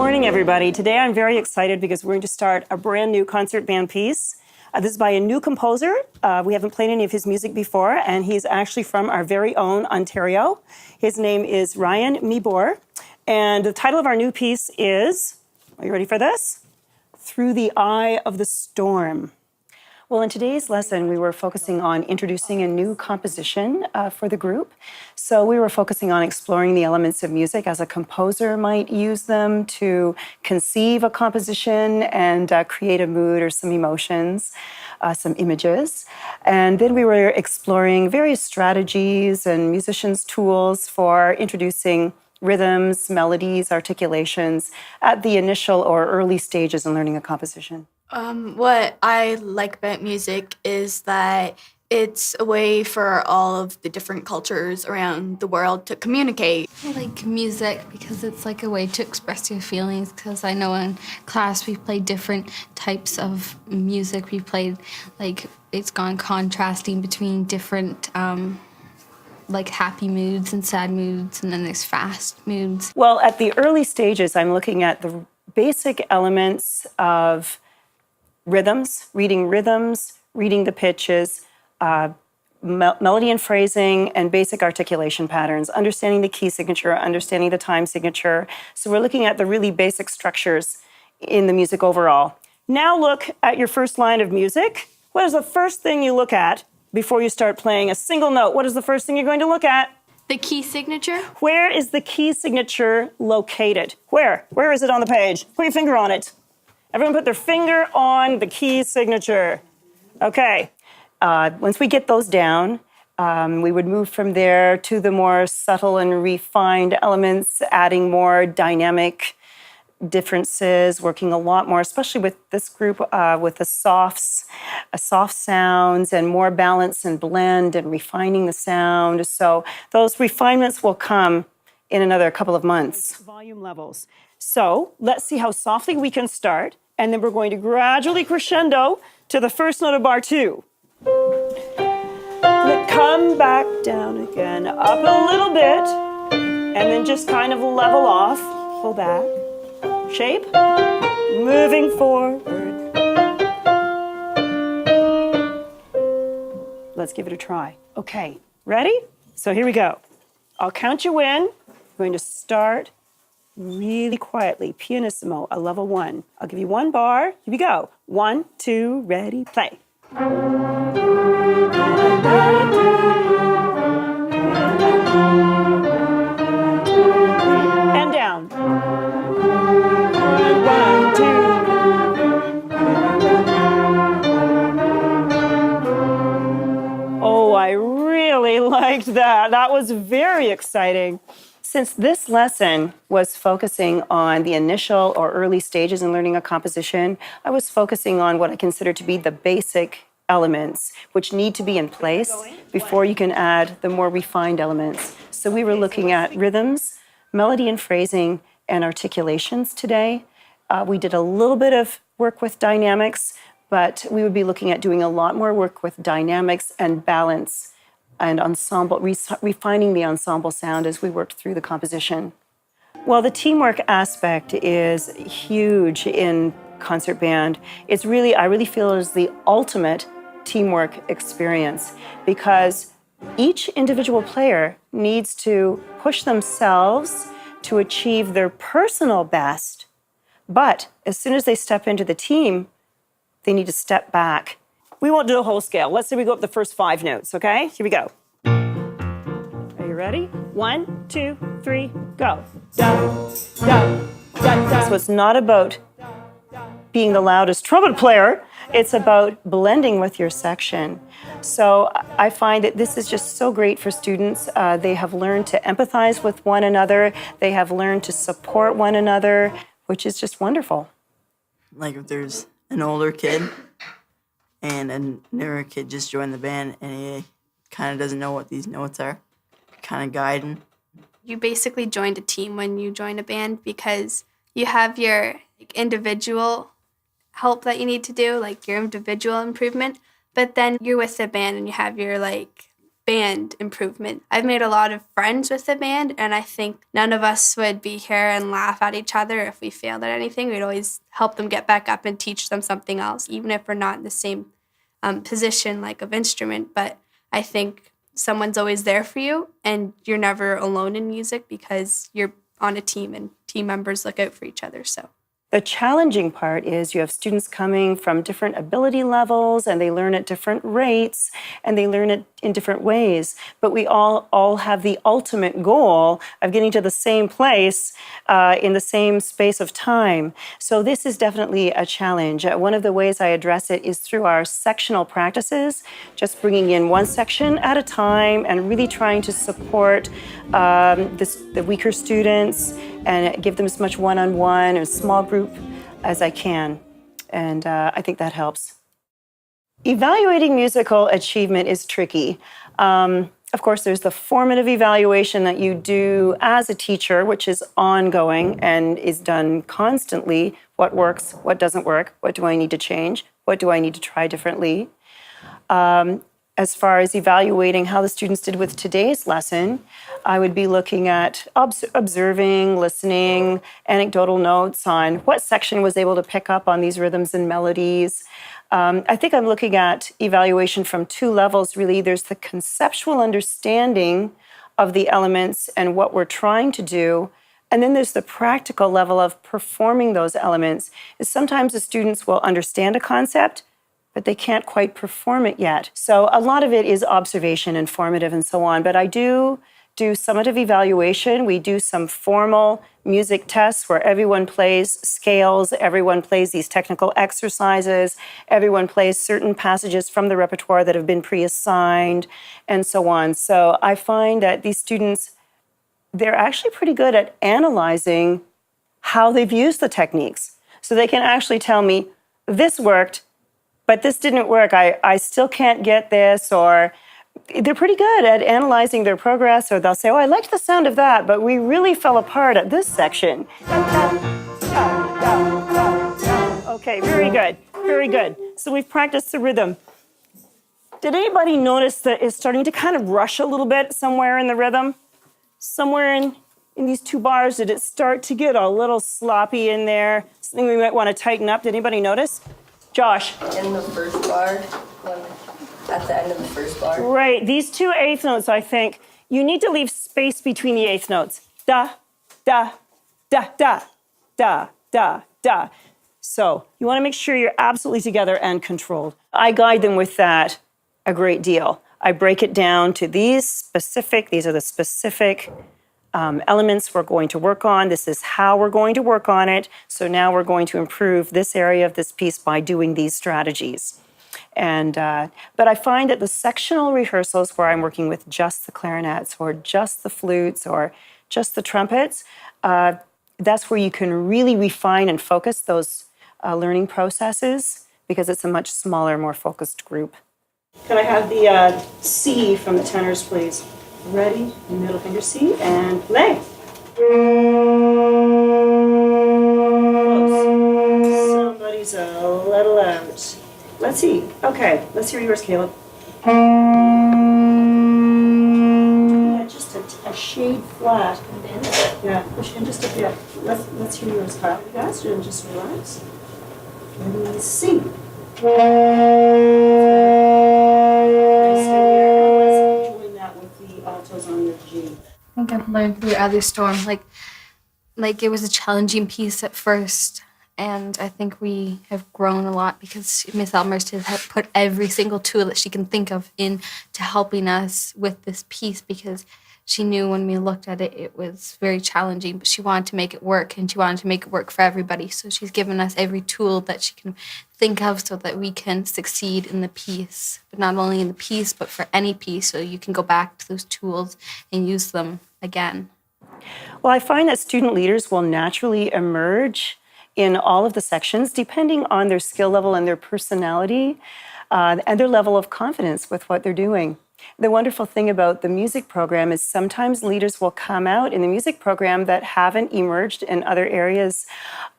morning, everybody. Today I'm very excited because we're going to start a brand new concert band piece. This is by a new composer. We haven't played any of his music before, and he's actually from our very own Ontario. His name is Ryan Mibor, and the title of our new piece is, are you ready for this? Through the Eye of the Storm. Well, in today's lesson, we were focusing on introducing a new composition for the group. So we were focusing on exploring the elements of music as a composer might use them to conceive a composition and create a mood or some emotions, some images. And then we were exploring various strategies and musicians' tools for introducing rhythms, melodies, articulations at the initial or early stages in learning a composition. What I like about music is that it's a way for all of the different cultures around the world to communicate. I like music because it's like a way to express your feelings, because I know in class we played different types of music. We played, like, it's gone contrasting between different like happy moods and sad moods, and then there's fast moods. Well, at the early stages, I'm looking at the basic elements of rhythms, reading the pitches, melody and phrasing, and basic articulation patterns, understanding the key signature, understanding the time signature. So we're looking at the really basic structures in the music overall. Now look at your first line of music. What is the first thing you look at before you start playing a single note? What is the first thing you're going to look at? The key signature? Where is the key signature located? Where? Where is it on the page? Put your finger on it. Everyone put their finger on the key signature. Okay. Once we get those down, we would move from there to the more subtle and refined elements, adding more dynamic differences, working a lot more, especially with this group, with the soft sounds and more balance and blend and refining the sound. So those refinements will come in another couple of months. Volume levels. So let's see how softly we can start, and then we're going to gradually crescendo to the first note of bar 2. Come back down again, up a little bit, and then just kind of level off, pull back, shape, moving forward. Let's give it a try. Okay, ready? So here we go. I'll count you in. I'm going to start really quietly, pianissimo, a level 1. I'll give you 1 bar. Here we go. 1, 2, ready, play. And down. 1, 2. Oh, I really liked that. That was very exciting. Since this lesson was focusing on the initial or early stages in learning a composition, I was focusing on what I consider to be the basic elements, which need to be in place before you can add the more refined elements. So we were looking at rhythms, melody and phrasing, and articulations today. We did a little bit of work with dynamics, but we would be looking at doing a lot more work with dynamics and balance and ensemble, refining the ensemble sound as we worked through the composition. Well, the teamwork aspect is huge in concert band. It's really, I really feel, is the ultimate teamwork experience, because each individual player needs to push themselves to achieve their personal best, but as soon as they step into the team, they need to step back. We won't do a whole scale. Let's say we go up the first 5 notes, okay? Here we go. Are you ready? 1, 2, 3, go. Da, da, da, da. So it's not about being the loudest trumpet player. It's about blending with your section. So I find that this is just so great for students. They have learned to empathize with one another. They have learned to support one another, which is just wonderful. Like if there's an older kid and a newer kid just joined the band and he kind of doesn't know what these notes are, kind of guide him. You basically joined a team when you join a band because you have your individual help that you need to do, like your individual improvement, but then you're with the band and you have your band improvement. I've made a lot of friends with the band, and I think none of us would be here and laugh at each other if we failed at anything. We'd always help them get back up and teach them something else, even if we're not in the same position like of instrument. But I think someone's always there for you, and you're never alone in music because you're on a team and team members look out for each other. So the challenging part is you have students coming from different ability levels, and they learn at different rates, and they learn it in different ways. But we all have the ultimate goal of getting to the same place in the same space of time. So this is definitely a challenge. One of the ways I address it is through our sectional practices, just bringing in one section at a time and really trying to support the weaker students and give them as much one-on-one or small group as I can. And I think that helps. Evaluating musical achievement is tricky. Of course, there's the formative evaluation that you do as a teacher, which is ongoing and is done constantly. What works, what doesn't work, what do I need to change, what do I need to try differently? As far as evaluating how the students did with today's lesson, I would be looking at observing, listening, anecdotal notes on what section was able to pick up on these rhythms and melodies. I think I'm looking at evaluation from two levels, really. There's the conceptual understanding of the elements and what we're trying to do, and then there's the practical level of performing those elements. Sometimes the students will understand a concept, but they can't quite perform it yet. So a lot of it is observation and formative and so on. But I do summative evaluation. We do some formal music tests where everyone plays scales, everyone plays these technical exercises, everyone plays certain passages from the repertoire that have been pre-assigned, and so on. So I find that these students, they're actually pretty good at analyzing how they've used the techniques. So they can actually tell me, this worked, but this didn't work. I still can't get this, or they're pretty good at analyzing their progress, or they'll say, oh, I liked the sound of that, but we really fell apart at this section. Okay, very good, very good. So we've practiced the rhythm. Did anybody notice that it's starting to kind of rush a little bit somewhere in the rhythm? Somewhere in these two bars, did it start to get a little sloppy in there? Something we might want to tighten up. Did anybody notice? Josh. In the first bar, at the end of the first bar. Right, these two eighth notes, I think, you need to leave space between the eighth notes. Da, da, da, da, da, da, da. So you want to make sure you're absolutely together and controlled. I guide them with that a great deal. I break it down to these are the specific elements we're going to work on. This is how we're going to work on it. So now we're going to improve this area of this piece by doing these strategies. And but I find that the sectional rehearsals where I'm working with just the clarinets or just the flutes or just the trumpets, that's where you can really refine and focus those learning processes, because it's a much smaller, more focused group. Can I have the C from the tenors, please? Ready, middle finger C, and play. Close. Somebody's a little out. Let's see. Okay, let's hear yours, Caleb. Yeah, just a shade flat. Yeah, push in just a bit. Let's hear yours, Kyle. You guys, and just relax. Ready, sing. Join that with the altos on the G. I think I've learned through Other Storm, like it was a challenging piece at first, and I think we have grown a lot because Miss Elmhurst has put every single tool that she can think of into helping us with this piece, because she knew when we looked at it, it was very challenging, but she wanted to make it work, and she wanted to make it work for everybody. So she's given us every tool that she can think of so that we can succeed in the piece, but not only in the piece, but for any piece, so you can go back to those tools and use them again. Well, I find that student leaders will naturally emerge in all of the sections depending on their skill level and their personality and their level of confidence with what they're doing. The wonderful thing about the music program is sometimes leaders will come out in the music program that haven't emerged in other areas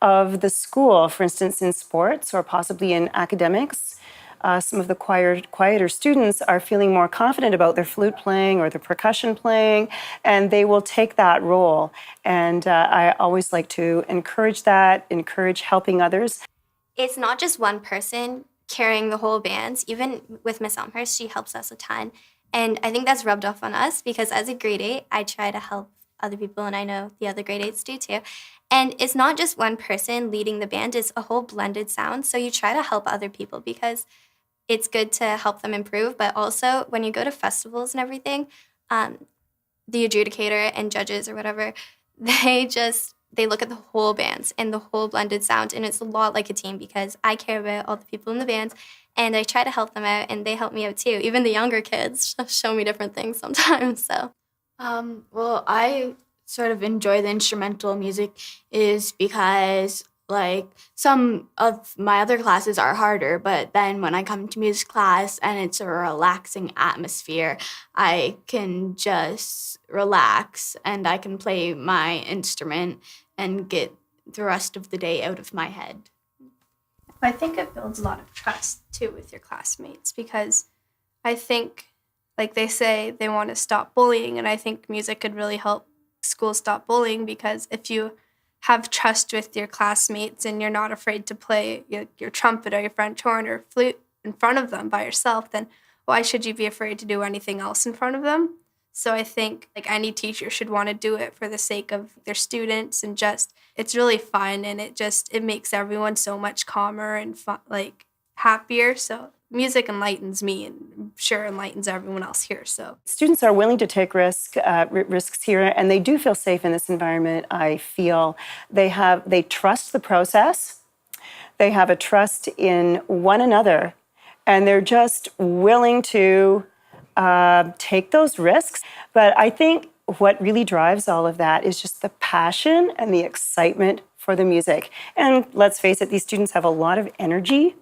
of the school, for instance, in sports or possibly in academics. some of the quieter students are feeling more confident about their flute playing or their percussion playing, and they will take that role. And I always like to encourage that, encourage helping others. It's not just one person carrying the whole band. Even with Miss Elmhurst, she helps us a ton. And I think that's rubbed off on us because as a grade 8, I try to help other people, and I know the other grade 8s do too. And it's not just one person leading the band, it's a whole blended sound. So you try to help other people because it's good to help them improve. But also when you go to festivals and everything, the adjudicator and judges or whatever, they look at the whole band and the whole blended sound. And it's a lot like a team because I care about all the people in the band and I try to help them out and they help me out too. Even the younger kids show me different things sometimes, so. Well, I sort of enjoy the instrumental music is because like some of my other classes are harder, but then when I come to music class and it's a relaxing atmosphere, I can just relax and I can play my instrument and get the rest of the day out of my head. I think it builds a lot of trust too with your classmates because I think, like they say, they want to stop bullying, and I think music could really help schools stop bullying because if you have trust with your classmates and you're not afraid to play your trumpet or your French horn or flute in front of them by yourself, then why should you be afraid to do anything else in front of them? So I think like any teacher should want to do it for the sake of their students, and just it's really fun and it makes everyone so much calmer and fun, like happier. So music enlightens me and I'm sure enlightens everyone else here. So Students are willing to take risks here, and they do feel safe in this environment. I feel they trust the process, they have a trust in one another, and they're just willing to take those risks. But I think what really drives all of that is just the passion and the excitement for the music. And let's face it, these students have a lot of energy.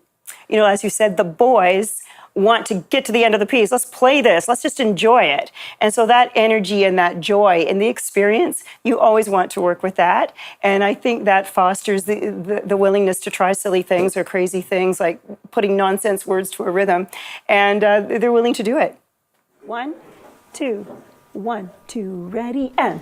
You know, as you said, the boys want to get to the end of the piece. Let's play this. Let's just enjoy it. And so that energy and that joy in the experience, you always want to work with that. And I think that fosters the willingness to try silly things or crazy things like putting nonsense words to a rhythm. And they're willing to do it. 1, 2, 1, 2, ready, and...